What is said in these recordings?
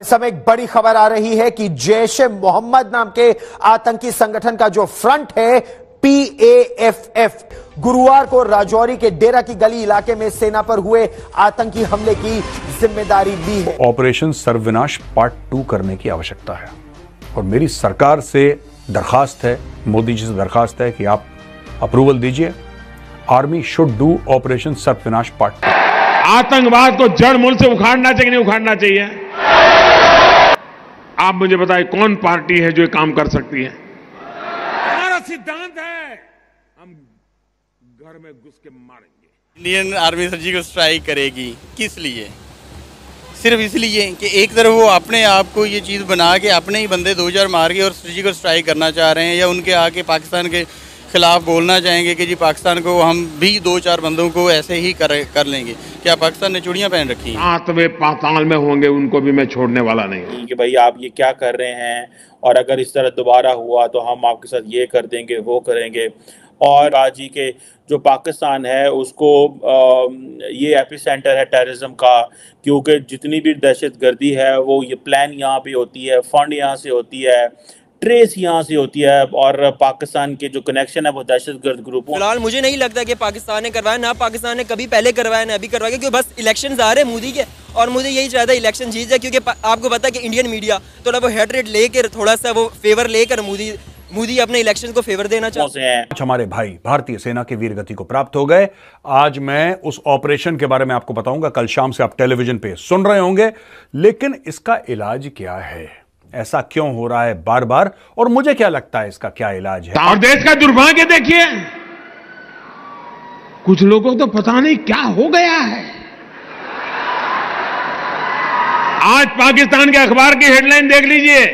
इस समय एक बड़ी खबर आ रही है कि जैश ए मोहम्मद नाम के आतंकी संगठन का जो फ्रंट है PAFF गुरुवार को राजौरी के डेरा की गली इलाके में सेना पर हुए आतंकी हमले की जिम्मेदारी ली है। ऑपरेशन सर्वविनाश पार्ट 2 करने की आवश्यकता है और मेरी सरकार से दरखास्त है, मोदी जी से दरखास्त है कि आप अप्रूवल दीजिए। Army should do operation Sarvavinash part 2। आतंकवाद को जड़ मूल से उखाड़ना चाहिए, नहीं उखाड़ना चाहिए? आप मुझे बताइए कौन पार्टी है जो ये काम कर सकती है? हमारा सिद्धांत है, हम घर में घुस के मारेंगे। इंडियन आर्मी सर्जिकल स्ट्राइक करेगी, किस लिए? सिर्फ इसलिए कि एक तरफ वो अपने आप को ये चीज़ बना के अपने ही बंदे 2000 मार के और सर्जिकल स्ट्राइक करना चाह रहे हैं, या उनके आके पाकिस्तान के खिलाफ बोलना चाहेंगे कि जी पाकिस्तान को हम भी 2-4 बंदों को ऐसे ही कर लेंगे। क्या पाकिस्तान ने चूड़ियां पहन रखी हैं? सातवें पाताल में होंगे, उनको भी मैं छोड़ने वाला नहीं कि भाई आप ये क्या कर रहे हैं, और अगर इस तरह दोबारा हुआ तो हम आपके साथ ये कर देंगे, वो करेंगे। और आज ही के जो पाकिस्तान है उसको ये एपिसेंटर है टेररिज्म का, क्योंकि जितनी भी दहशतगर्दी है वो ये प्लान यहाँ पे होती है, फंड यहाँ से होती है, ट्रेस यहाँ से होती है, और पाकिस्तान के जो कनेक्शन है वो दहशतगर्द ग्रुपों। फिलहाल मुझे नहीं लगता कि पाकिस्तान ने करवाया, ना पाकिस्तान ने कभी पहले करवाया ना अभी करवाया, क्योंकि बस इलेक्शन आ रहे हैं मोदी के और मुझे यही चाहता है इलेक्शन जीत जाए, क्योंकि आपको पता है कि इंडियन मीडिया थोड़ा वो हेड रेट लेकर, थोड़ा सा वो फेवर लेकर मोदी अपने इलेक्शन को फेवर देना चाहते हैं। आज हमारे भाई भारतीय सेना की वीर गति को प्राप्त हो गए। आज मैं उस ऑपरेशन के बारे में आपको बताऊंगा, कल शाम से आप टेलीविजन पे सुन रहे होंगे। लेकिन इसका इलाज क्या है, ऐसा क्यों हो रहा है बार बार, और मुझे क्या लगता है इसका क्या इलाज है? और देश का दुर्भाग्य देखिए, कुछ लोगों को तो पता नहीं क्या हो गया है। आज पाकिस्तान के अखबार की हेडलाइन देख लीजिए,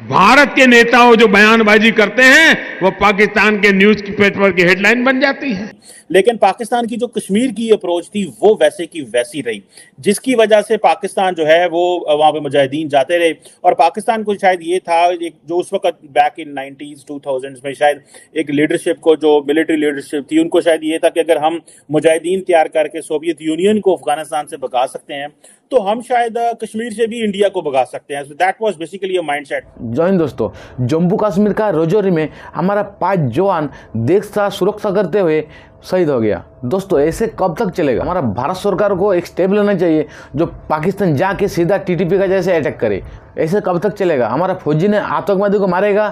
भारत के नेताओं जो बयानबाजी करते हैं वो पाकिस्तान के न्यूज पेपर की हेडलाइन बन जाती है। लेकिन पाकिस्तान की जो कश्मीर की अप्रोच थी वो वैसे की वैसी रही, जिसकी वजह से पाकिस्तान जो है वो वहाँ पे मुजाहिदीन जाते रहे। और पाकिस्तान को शायद ये था, एक जो उस वक्त बैक इन 90s 2000s में शायद एक लीडरशिप को, जो मिलिट्री लीडरशिप थी, उनको शायद ये था कि अगर हम मुजाहिदीन तैयार करके सोवियत यूनियन को अफगानिस्तान से भगा सकते हैं तो हम शायद कश्मीर से भी इंडिया को भगा सकते हैं। So that was basically a mindset. जय हिंद दोस्तों, जम्मू कश्मीर का राजौरी में हमारा 5 जवान देश का सुरक्षा करते हुए शहीद हो गया। दोस्तों ऐसे कब तक चलेगा? हमारा भारत सरकार को एक स्टेप लेना चाहिए जो पाकिस्तान जाके सीधा TTP का जैसे अटैक करे। ऐसे कब तक चलेगा? हमारा फौजी ने आतंकवादी को मारेगा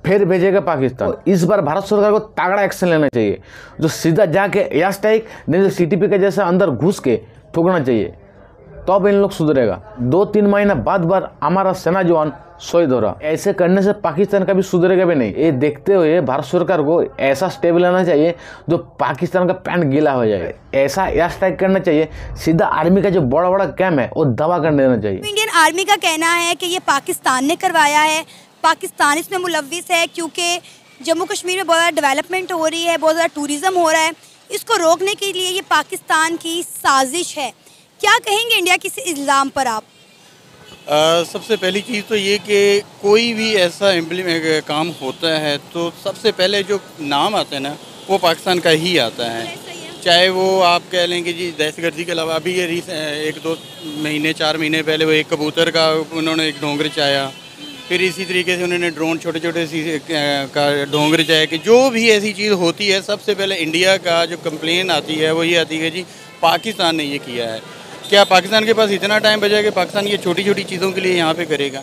फिर भेजेगा पाकिस्तान। इस बार भारत सरकार को तगड़ा एक्शन लेना चाहिए, जो सीधा जाके एयर स्ट्राइक नहीं तो CTP के जैसे अंदर घुस के ठोकना चाहिए, तो अब इन लोग सुधरेगा। 2-3 महीना बाद हमारा सेना जवान शहीद हो रहा। ऐसे करने से पाकिस्तान का भी सुधरेगा भी नहीं। ये देखते हुए भारत सरकार को ऐसा स्टेप लेना चाहिए जो पाकिस्तान का पैंट गीला हो जाए। ऐसा एयर स्ट्राइक करना चाहिए, सीधा आर्मी का जो बड़ा बड़ा कैम्प है वो दबा कर देना चाहिए। इंडियन आर्मी का कहना है कि ये पाकिस्तान ने करवाया है, पाकिस्तान इसमें मुलव्विस है, क्योंकि जम्मू कश्मीर में बहुत ज़्यादा डेवलपमेंट हो रही है, बहुत ज़्यादा टूरिज्म हो रहा है। इसको रोकने के लिए ये पाकिस्तान की साजिश है। क्या कहेंगे इंडिया के इस इल्ज़ाम पर आप? सबसे पहली चीज़ तो ये कि कोई भी ऐसा काम होता है तो सबसे पहले जो नाम आता है ना वो पाकिस्तान का ही आता है। चाहे वो आप कह लेंगे जी दहशतगर्दी के अलावा, अभी ये 1-2 महीने 4 महीने पहले वो एक कबूतर का उन्होंने एक ढोंग रचाया, फिर इसी तरीके से उन्होंने ड्रोन छोटे का ढोंग रचाया। कि जो भी ऐसी चीज़ होती है सबसे पहले इंडिया का जो कंप्लेन आती है वो ये आती है जी पाकिस्तान ने ये किया है। क्या पाकिस्तान के पास इतना टाइम बचा कि पाकिस्तान ये छोटी छोटी चीज़ों के लिए यहाँ पे करेगा?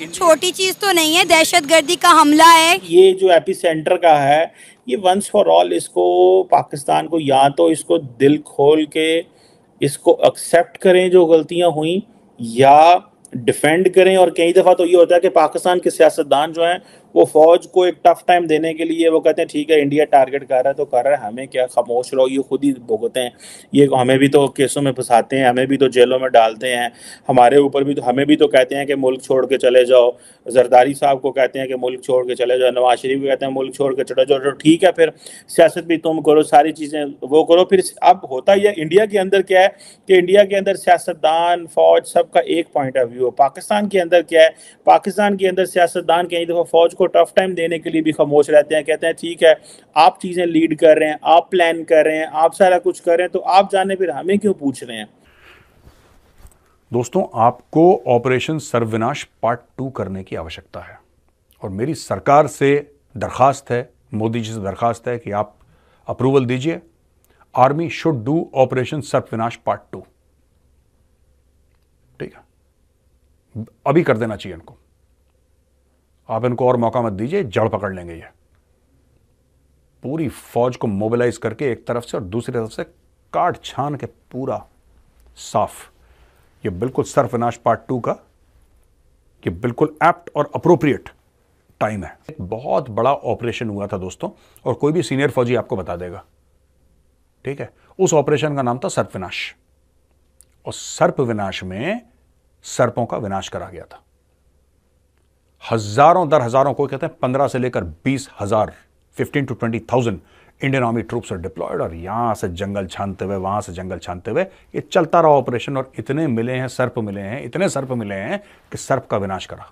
छोटी चीज़ तो नहीं है, दहशतगर्दी का हमला है। ये जो एपिसेंटर का है ये वंस फॉर ऑल, इसको पाकिस्तान को या तो इसको दिल खोल के इसको एक्सेप्ट करें जो गलतियां हुई, या डिफेंड करें। और कई दफ़ा तो ये होता है कि पाकिस्तान के सियासतदान जो हैं वो फ़ौज को एक टफ टाइम देने के लिए वो कहते हैं ठीक है इंडिया टारगेट कर रहा है तो कर रहा है, हमें क्या, खामोश रहो। ये खुद ही भुगते हैं, ये हमें भी तो केसों में फंसाते हैं, हमें भी तो जेलों में डालते हैं, हमारे ऊपर भी तो, हमें भी तो कहते हैं कि मुल्क छोड़ के चले जाओ। जरदारी साहब को कहते हैं कि मुल्क छोड़ के चले जाओ, नवाज शरीफ को कहते हैं मुल्क छोड़ के चले जाओ। तो ठीक है, फिर सियासत भी तुम करो, सारी चीज़ें वो करो। फिर अब होता ही है इंडिया के अंदर क्या है कि इंडिया के अंदर सियासतदान, फौज, सबका एक पॉइंट ऑफ व्यू है। पाकिस्तान के अंदर क्या है, पाकिस्तान के अंदर सियासतदान कई दफ़ा फौज को टफ टाइम देने के लिए भी खामोश रहते हैं, कहते हैं ठीक है आप चीज़ें लीड कर रहे हैं, आप प्लान कर रहे हैं, आप सारा कुछ कर रहे हैं, तो आप जाने फिर हमें क्यों पूछ रहे हैं? दोस्तों, आपको ऑपरेशन सर्वविनाश पार्ट 2 करने की आवश्यकता है और मेरी सरकार से दरखास्त है, मोदी जी से दरखास्त है कि आप अप्रूवल दीजिए। Army should do operation Sarvavinash part 2। ठीक है, अभी कर देना चाहिए इनको। आप इनको और मौका मत दीजिए, जड़ पकड़ लेंगे ये। पूरी फौज को मोबिलाइज करके एक तरफ से और दूसरी तरफ से काट छान के पूरा साफ। ये बिल्कुल सर्वविनाश पार्ट 2 का ये बिल्कुल एप्ट और अप्रोप्रिएट टाइम है। एक बहुत बड़ा ऑपरेशन हुआ था दोस्तों, और कोई भी सीनियर फौजी आपको बता देगा। ठीक है, उस ऑपरेशन का नाम था सर्पविनाश, और सर्पविनाश में सर्पों का विनाश करा गया था। हजारों दर हजारों, कोई कहते हैं 15 से लेकर 20,000, 15 to 20,000 Indian army troops are deployed, और यहां से जंगल छानते हुए, वहां से जंगल छानते हुए ये चलता रहा ऑपरेशन। और इतने मिले हैं सर्प, मिले हैं, इतने सर्प मिले हैं कि सर्प का विनाश करा।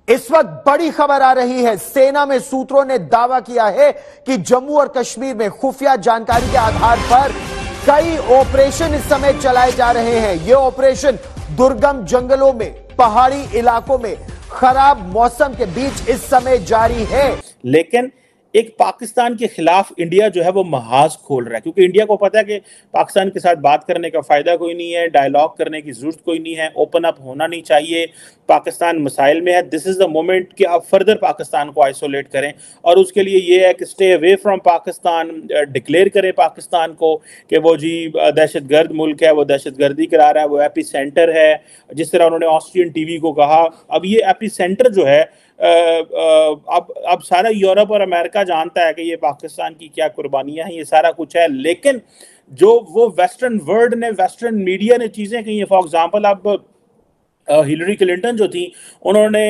इस वक्त बड़ी खबर आ रही है। सेना में सूत्रों ने दावा किया है कि जम्मू और कश्मीर में खुफिया जानकारी के आधार पर कई ऑपरेशन इस समय चलाए जा रहे हैं। ये ऑपरेशन दुर्गम जंगलों में, पहाड़ी इलाकों में, खराब मौसम के बीच इस समय जारी है। लेकिन एक पाकिस्तान के खिलाफ इंडिया जो है वो महाज खोल रहा है, क्योंकि इंडिया को पता है कि पाकिस्तान के साथ बात करने का फायदा कोई नहीं है, डायलॉग करने की जरूरत कोई नहीं है, ओपन अप होना नहीं चाहिए। पाकिस्तान मसाइल में है। दिस इज द मोमेंट कि आप फर्दर पाकिस्तान को आइसोलेट करें, और उसके लिए ये है कि stay away from Pakistan, declare करें पाकिस्तान को कि वो जी दहशतगर्द मुल्क है, वो दहशतगर्दी करा रहा है, वो एपी सेंटर है। जिस तरह उन्होंने ऑस्ट्रियन टीवी को कहा, अब ये एपी सेंटर जो है अब सारा यूरोप और अमेरिका जानता है कि ये पाकिस्तान की क्या कुर्बानियां हैं, ये सारा कुछ है। लेकिन जो वो वेस्टर्न वर्ल्ड ने, वेस्टर्न मीडिया ने चीजें कही हैं, फॉर एग्जांपल अब हिलरी क्लिंटन जो थी, उन्होंने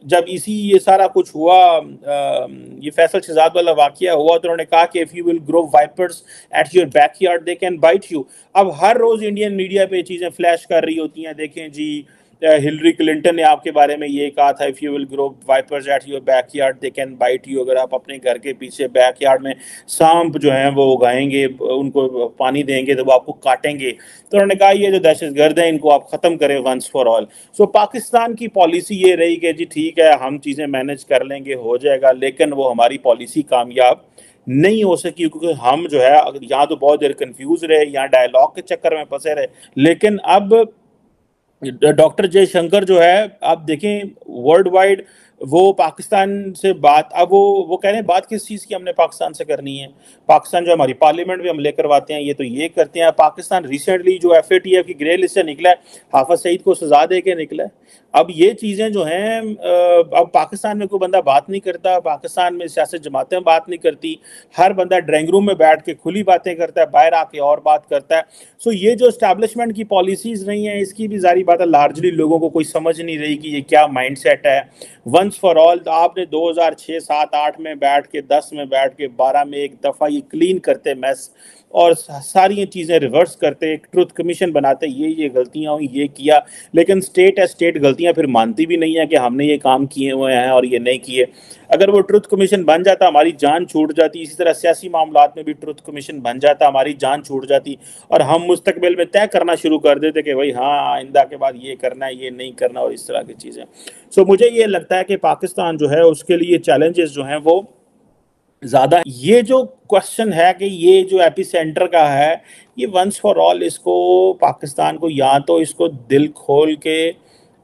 जब ये सारा कुछ हुआ, ये फैसल शहजाद वाला वाकया हुआ, तो उन्होंने कहा कि if you will grow vipers at your backyard they can bite you. अब हर रोज इंडियन मीडिया पे चीजें फ्लैश कर रही होती हैं, देखें जी हिलरी क्लिंटन ने आपके बारे में ये कहा था, if you will grow vipers at your backyard they can bite you. अगर आप अपने घर के पीछे बैकयार्ड में सांप जो हैं वो उगाएंगे, उनको पानी देंगे तो वो आपको काटेंगे। तो उन्होंने कहा ये जो दहशतगर्द हैं इनको आप खत्म करें वंस फॉर ऑल। सो पाकिस्तान की पॉलिसी ये रही कि जी ठीक है, हम चीजें मैनेज कर लेंगे, हो जाएगा, लेकिन वो हमारी पॉलिसी कामयाब नहीं हो सकी, क्योंकि हम जो है यहाँ तो बहुत देर कंफ्यूज रहे, यहाँ डायलॉग के चक्कर में फंसे रहे। लेकिन अब डॉक्टर जयशंकर जो है, आप देखें वर्ल्ड वाइड वो पाकिस्तान से बात, अब वो कह रहे हैं बात किस चीज़ की हमने पाकिस्तान से करनी है। पाकिस्तान जो हमारी पार्लियामेंट में हम ले करवाते हैं, ये तो ये करते हैं। पाकिस्तान रिसेंटली जो FATF की ग्रे लिस्ट से निकला है, हाफिज सईद को सजा दे के निकला है। अब ये चीज़ें जो हैं, अब पाकिस्तान में कोई बंदा बात नहीं करता, पाकिस्तान में सियासत जमातें बात नहीं करती, हर बंदा ड्राइंग रूम में बैठ के खुली बातें करता है, बाहर आके और बात करता है। सो ये जो एस्टैब्लिशमेंट की पॉलिसीज़ नहीं है, इसकी भी जारी बात है, लार्जली लोगों को कोई समझ नहीं रही कि ये क्या माइंडसेट है। वंस फॉर ऑल आपने 2006, 7, 8 में बैठ के, 10 में बैठ के, 12 में एक दफ़ा ये क्लीन करते मैस, और सारी चीज़ें रिवर्स करते, एक ट्रुथ कमीशन बनाते, ये गलतियां हुई, ये किया। लेकिन स्टेट है, स्टेट गलतियां फिर मानती भी नहीं है कि हमने ये काम किए हुए हैं और ये नहीं किए। अगर वो ट्रुथ कमीशन बन जाता, हमारी जान छूट जाती। इसी तरह सियासी मामलात में भी ट्रुथ कमीशन बन जाता, हमारी जान छूट जाती, और हम मुस्तकबिल में तय करना शुरू कर देते कि भाई हाँ आइंदा के बाद ये करना है, ये नहीं करना, और इस तरह की चीज़ें। सो मुझे ये लगता है कि पाकिस्तान जो है उसके लिए चैलेंजेस जो हैं वो ज़्यादा। ये जो क्वेश्चन है कि ये जो एपी सेंटर का है, ये वंस फॉर ऑल इसको पाकिस्तान को या तो इसको दिल खोल के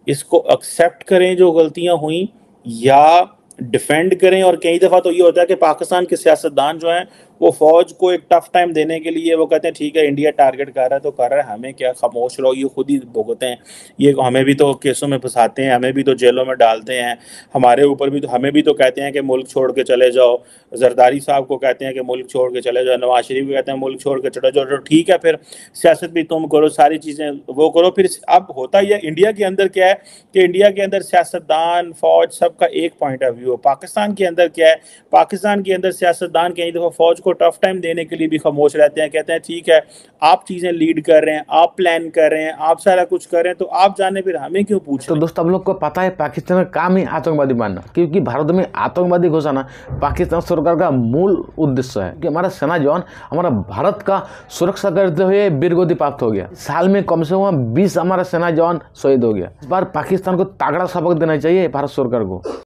इसको एक्सेप्ट करें जो गलतियां हुई, या डिफेंड करें। और कई दफ़ा तो ये होता है कि पाकिस्तान के सियासतदान जो हैं वो फ़ौज को एक टफ टाइम देने के लिए वो कहते हैं ठीक है इंडिया टारगेट कर रहा है तो कर रहा है, हमें क्या, खामोश रहो, ये खुद ही भुगते हैं, ये हमें भी तो केसों में फंसाते हैं, हमें भी तो जेलों में डालते हैं, हमारे ऊपर भी तो, हमें भी तो कहते हैं कि मुल्क छोड़ के चले जाओ। जरदारी साहब को कहते हैं कि मुल्क छोड़ के चले जाओ, नवाज शरीफ को कहते हैं मुल्क छोड़ के चले जाओ। ठीक है, फिर सियासत भी तुम करो, सारी चीज़ें वो करो। फिर अब होता ही है इंडिया के अंदर क्या है कि इंडिया के अंदर सियासतदान, फौज, सबका एक पॉइंट ऑफ व्यू है। पाकिस्तान के अंदर क्या है, पाकिस्तान के अंदर सियासतदान कई दफ़ा फौज को को टफ टाइम देने के लिए भी खामोश रहते हैं, कहते हैं ठीक है आप चीज़ें लीड कर रहे हैं, आप प्लान कर रहे हैं, आप सारा कुछ कर रहे हैं, तो आप जाने फिर हमें क्यों पूछ तो रहे हैं? दोस्तों आप लोग को पता है पाकिस्तान का काम ही आतंकवादी मानना, क्योंकि भारत में आतंकवादी घोषणा पाकिस्तान सरकार का मूल उद्देश्य है कि हमारा सेना जवान हमारा भारत का सुरक्षा करते हुए वीरगति प्राप्त हो गया। साल में कम से कम 20 हमारा सेना जवान शहीद हो गया। इस बार पाकिस्तान को तगड़ा सबक देना चाहिए भारत सरकार को।